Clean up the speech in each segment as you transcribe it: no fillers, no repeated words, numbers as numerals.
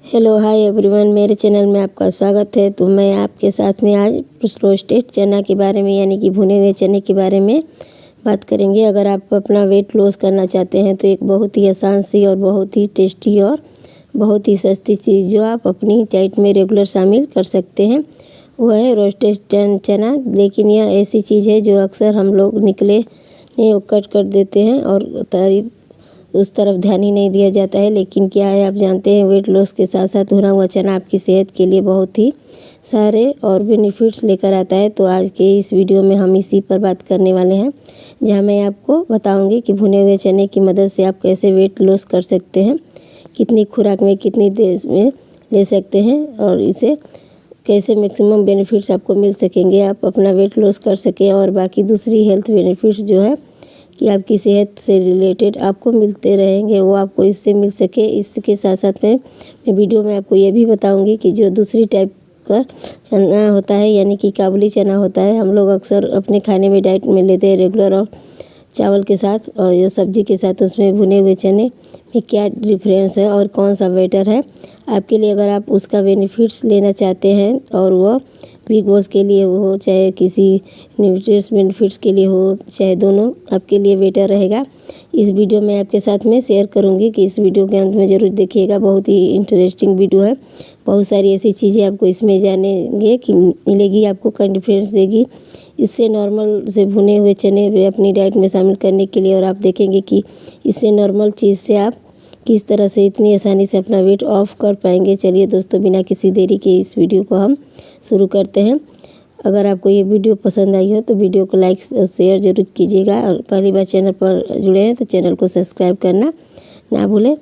Hello hi everyone, मेरे channel में आपका स्वागत है। तो मैं आपके साथ में आज रोस्टेड चना के बारे में यानी कि भुने हुए चने के बारे में बात करेंगे। अगर आप अपना वेट लॉस करना चाहते हैं तो एक बहुत ही आसान सी और बहुत ही टेस्टी और बहुत ही सस्ती चीज़ जो आप अपनी डाइट में रेगुलर शामिल कर सकते हैं वह है रोस्टेड चना। लेकिन यह ऐसी चीज़ है जो अक्सर हम लोग निकले कट कर देते हैं और तारीफ उस तरफ ध्यान ही नहीं दिया जाता है। लेकिन क्या है, आप जानते हैं वेट लॉस के साथ साथ भुना हुआ चना आपकी सेहत के लिए बहुत ही सारे और बेनिफिट्स लेकर आता है। तो आज के इस वीडियो में हम इसी पर बात करने वाले हैं, जहां मैं आपको बताऊंगी कि भुने हुए चने की मदद से आप कैसे वेट लॉस कर सकते हैं, कितनी खुराक में कितनी देर में ले सकते हैं और इसे कैसे मैक्सिमम बेनिफिट्स आपको मिल सकेंगे, आप अपना वेट लॉस कर सकें और बाकी दूसरी हेल्थ बेनिफिट्स जो है कि आपकी सेहत से रिलेटेड आपको मिलते रहेंगे वो आपको इससे मिल सके। इसके साथ साथ में मैं वीडियो में आपको ये भी बताऊंगी कि जो दूसरी टाइप का चना होता है यानी कि काबुली चना होता है, हम लोग अक्सर अपने खाने में डाइट में लेते हैं रेगुलर और चावल के साथ और या सब्जी के साथ, उसमें भुने हुए चने में क्या डिफरेंस है और कौन सा बेटर है आपके लिए। अगर आप उसका बेनिफिट्स लेना चाहते हैं और वह बिग बॉस के लिए हो चाहे किसी न्यूट्रिश बेनिफिट्स के लिए हो, चाहे दोनों आपके लिए बेटर रहेगा। इस वीडियो में आपके साथ में शेयर करूंगी कि इस वीडियो के अंत में ज़रूर देखिएगा, बहुत ही इंटरेस्टिंग वीडियो है। बहुत सारी ऐसी चीज़ें आपको इसमें जानेंगे कि मिलेगी, आपको क्या डिफरेंस देगी इससे नॉर्मल से भुने हुए चने अपनी डाइट में शामिल करने के लिए। और आप देखेंगे कि इससे नॉर्मल चीज़ से आप किस तरह से इतनी आसानी से अपना वेट ऑफ कर पाएंगे। चलिए दोस्तों, बिना किसी देरी के इस वीडियो को हम शुरू करते हैं। अगर आपको ये वीडियो पसंद आई हो तो वीडियो को लाइक और शेयर जरूर कीजिएगा और पहली बार चैनल पर जुड़े हैं तो चैनल को सब्सक्राइब करना ना भूलें,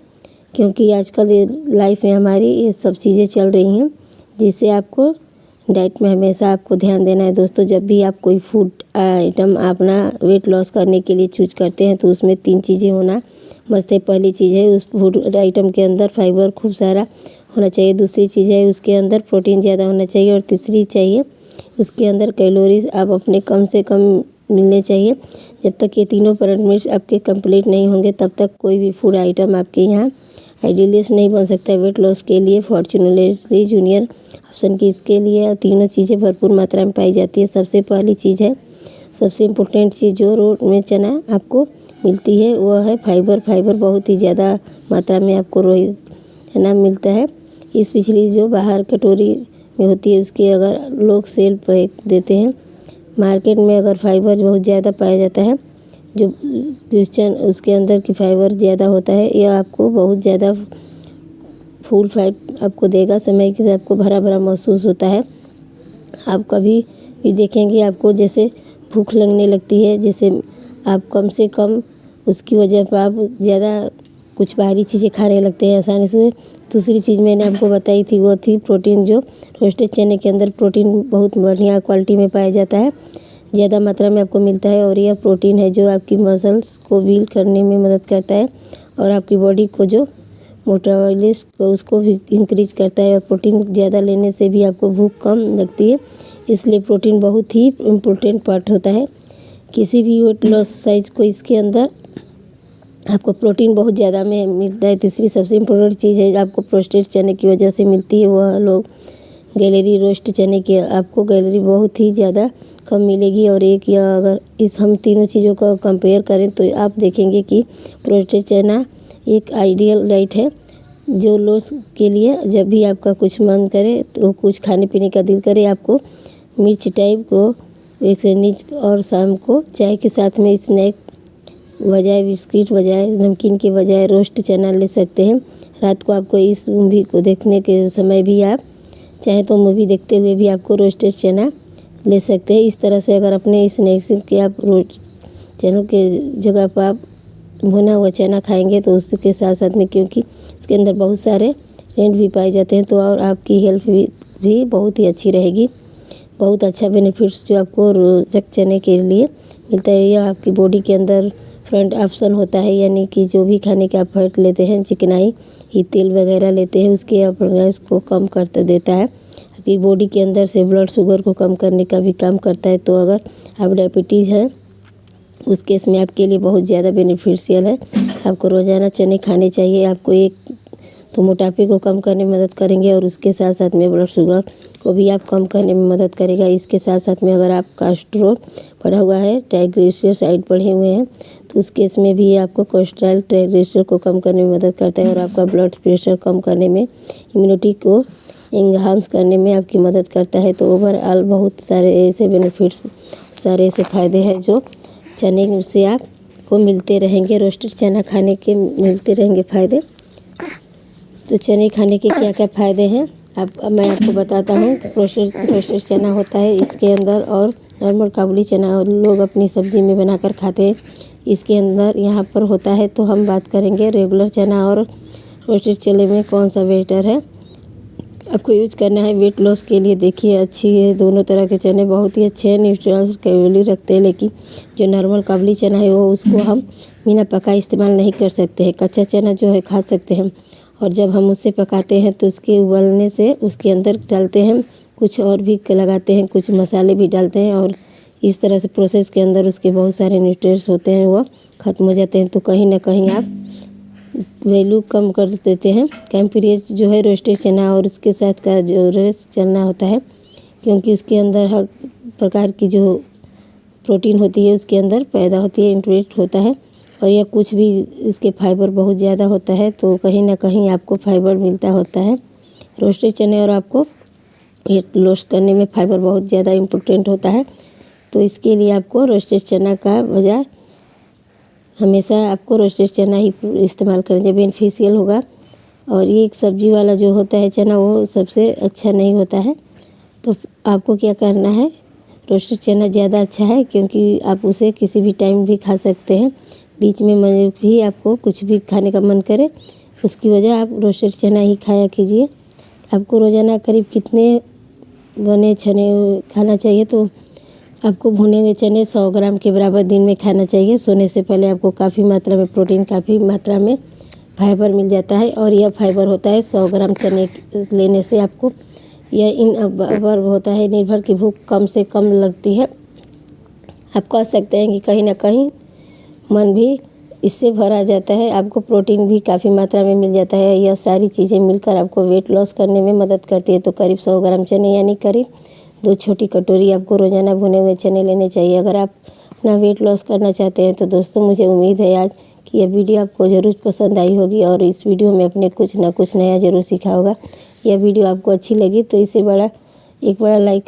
क्योंकि आजकल ये लाइफ में हमारी ये सब चीज़ें चल रही हैं जिससे आपको डाइट में हमेशा आपको ध्यान देना है। दोस्तों, जब भी आप कोई फूड आइटम अपना वेट लॉस करने के लिए चूज करते हैं तो उसमें 3 चीज़ें होना मस्त है। पहली चीज़ है उस फूड आइटम के अंदर फाइबर खूब सारा होना चाहिए, दूसरी चीज़ है उसके अंदर प्रोटीन ज़्यादा होना चाहिए और तीसरी चाहिए उसके अंदर कैलोरीज आप अपने कम से कम मिलने चाहिए। जब तक ये तीनों पैरामीटर्स आपके कंप्लीट नहीं होंगे तब तक कोई भी फूड आइटम आपके यहाँ आइडियलिस्ट नहीं बन सकता है वेट लॉस के लिए। फॉर्चुनेटली जूनियर ऑप्शन की इसके लिए तीनों चीज़ें भरपूर मात्रा में पाई जाती है। सबसे पहली चीज़ है, सबसे इम्पोर्टेंट चीज़ जो रोड में चना आपको मिलती है वह है फाइबर। फाइबर बहुत ही ज़्यादा मात्रा में आपको रोज चना मिलता है। इस पिछली जो बाहर कटोरी में होती है उसके अगर लोग सेल पे देते हैं मार्केट में, अगर फाइबर बहुत ज़्यादा पाया जाता है जो क्वेश्चन उसके अंदर की फाइबर ज़्यादा होता है, यह आपको बहुत ज़्यादा फुल फैट आपको देगा, समय के साथ आपको भरा भरा महसूस होता है। आप कभी भी देखेंगे आपको जैसे भूख लगने लगती है, जैसे आप कम से कम उसकी वजह पर आप ज़्यादा कुछ बाहरी चीज़ें खाने लगते हैं आसानी से। दूसरी चीज़ मैंने आपको बताई थी वो थी प्रोटीन। जो रोस्टेड चने के अंदर प्रोटीन बहुत बढ़िया क्वालिटी में पाया जाता है, ज़्यादा मात्रा में आपको मिलता है और यह प्रोटीन है जो आपकी मसल्स को बिल्ड करने में मदद करता है और आपकी बॉडी को जो मेटाबॉलिज्म को उसको भी इंक्रीज करता है। और प्रोटीन ज़्यादा लेने से भी आपको भूख कम लगती है, इसलिए प्रोटीन बहुत ही इम्पोर्टेंट पार्ट होता है किसी भी वेट लॉस साइज को। इसके अंदर आपको प्रोटीन बहुत ज़्यादा में मिलता है। तीसरी सबसे इम्पोर्टेंट चीज़ है आपको रोस्टेड चने की वजह से मिलती है, वह लोग गैलरी रोस्ट चने की आपको गैलरी बहुत ही ज़्यादा कम मिलेगी। और एक या अगर इस हम तीनों चीज़ों का कंपेयर करें तो आप देखेंगे कि रोस्टेड चना एक आइडियल डाइट है जो लॉस के लिए। जब भी आपका कुछ मन करे तो कुछ खाने पीने का दिल करे, आपको मिर्च टाइप को एक सैंडविच और शाम को चाय के साथ में स्नैक बजाय बिस्किट बजाय नमकीन के बजाय रोस्ट चना ले सकते हैं। रात को आपको इस मूवी को देखने के समय भी आप चाहे तो मूवी देखते हुए भी आपको रोस्टेड चना ले सकते हैं। इस तरह से अगर अपने स्नैक्स के आप रोस्ट चनों के जगह पर आप भुना हुआ चना खाएंगे तो उसके साथ साथ में, क्योंकि इसके अंदर बहुत सारे रेंट भी पाए जाते हैं, तो और आपकी हेल्थ भी बहुत ही अच्छी रहेगी। बहुत अच्छा बेनिफिट्स जो आपको रोस्टेड चने के लिए मिलता है। यह आपकी बॉडी के अंदर फ्रंट ऑप्शन होता है, यानी कि जो भी खाने के आप फैट लेते हैं, चिकनाई ही तेल वगैरह लेते हैं, उसके अपराइज को कम कर देता है कि बॉडी के अंदर से ब्लड शुगर को कम करने का भी काम करता है। तो अगर आप डायबिटीज़ हैं उस केस में आपके लिए बहुत ज़्यादा बेनिफिशियल है। आपको रोज़ाना चने खाने चाहिए। आपको 1 तो मोटापे को कम करने में मदद करेंगे और उसके साथ साथ में ब्लड शुगर को भी आप कम करने में मदद करेगा। इसके साथ साथ में अगर आप कोलेस्ट्रॉल बढ़ा हुआ है, ट्राइग्लिसराइड बढ़े हुए हैं, तो उस केस में भी आपको कोलेस्ट्रॉल ट्राइग्लिसराइड को कम करने में मदद करता है और आपका ब्लड प्रेशर कम करने में, इम्यूनिटी को इन्हांस करने में आपकी मदद करता है। तो ओवरऑल बहुत सारे ऐसे बेनिफिट्स, सारे ऐसे फ़ायदे हैं जो चने से आपको मिलते रहेंगे। रोस्टेड चना खाने के मिलते रहेंगे फ़ायदे। तो चने खाने के क्या क्या फ़ायदे हैं मैं आपको बताता हूँ। रोस्टेड चना होता है इसके अंदर, और नॉर्मल काबुली चना लोग अपनी सब्ज़ी में बनाकर खाते हैं। इसके अंदर यहाँ पर होता है। तो हम बात करेंगे रेगुलर चना और रोस्टेड चने में कौन सा बेटर है आपको यूज करना है वेट लॉस के लिए। देखिए अच्छी है, दोनों तरह के चने बहुत ही अच्छे हैं, न्यूट्रिएंट्स कैलोरी रखते हैं। लेकिन जो नॉर्मल काबुली चना है वो उसको हम बिना पका इस्तेमाल नहीं कर सकते हैं। कच्चा चना जो है खा सकते हैं, और जब हम उससे पकाते हैं तो उसके उबलने से उसके अंदर डालते हैं कुछ और भी लगाते हैं, कुछ मसाले भी डालते हैं, और इस तरह से प्रोसेस के अंदर उसके बहुत सारे न्यूट्रिएंट्स होते हैं वो ख़त्म हो जाते हैं। तो कहीं ना कहीं आप वैल्यू कम कर देते हैं। कैम्परियस जो है रोस्टेड चना और उसके साथ का जो रेस चना होता है, क्योंकि उसके अंदर हर प्रकार की जो प्रोटीन होती है उसके अंदर पैदा होती है, इंट्रोड्यूस होता है, और यह कुछ भी इसके फाइबर बहुत ज़्यादा होता है। तो कहीं ना कहीं आपको फाइबर मिलता होता है रोस्टेड चने, और आपको वेट लॉस करने में फाइबर बहुत ज़्यादा इम्पोर्टेंट होता है। तो इसके लिए आपको रोस्टेड चना का बजाय हमेशा आपको रोस्टेड चना ही इस्तेमाल करें, जब बेनिफिशियल होगा। और ये एक सब्जी वाला जो होता है चना वो सबसे अच्छा नहीं होता है। तो आपको क्या करना है, रोस्टेड चना ज़्यादा अच्छा है, क्योंकि आप उसे किसी भी टाइम भी खा सकते हैं। बीच में भी आपको कुछ भी खाने का मन करे, उसकी वजह आप रोस्टेड चना ही खाया कीजिए। आपको रोज़ाना करीब कितने बने चने खाना चाहिए, तो आपको भुने हुए चने 100 ग्राम के बराबर दिन में खाना चाहिए। सोने से पहले आपको काफ़ी मात्रा में प्रोटीन, काफ़ी मात्रा में फाइबर मिल जाता है, और यह फाइबर होता है 100 ग्राम चने लेने से आपको यह इन बराबर होता है। निर्भर की भूख कम से कम लगती है। आप कह सकते हैं कि कहीं ना कहीं मन भी इससे भरा जाता है, आपको प्रोटीन भी काफ़ी मात्रा में मिल जाता है। यह सारी चीज़ें मिलकर आपको वेट लॉस करने में मदद करती है। तो करीब 100 ग्राम चने यानी करीब 2 छोटी कटोरी आपको रोज़ाना भुने हुए चने लेने चाहिए अगर आप अपना वेट लॉस करना चाहते हैं। तो दोस्तों मुझे उम्मीद है आज कि यह वीडियो आपको ज़रूर पसंद आई होगी, और इस वीडियो में अपने कुछ ना कुछ नया ज़रूर सीखा होगा। यह वीडियो आपको अच्छी लगी तो इसे एक बड़ा लाइक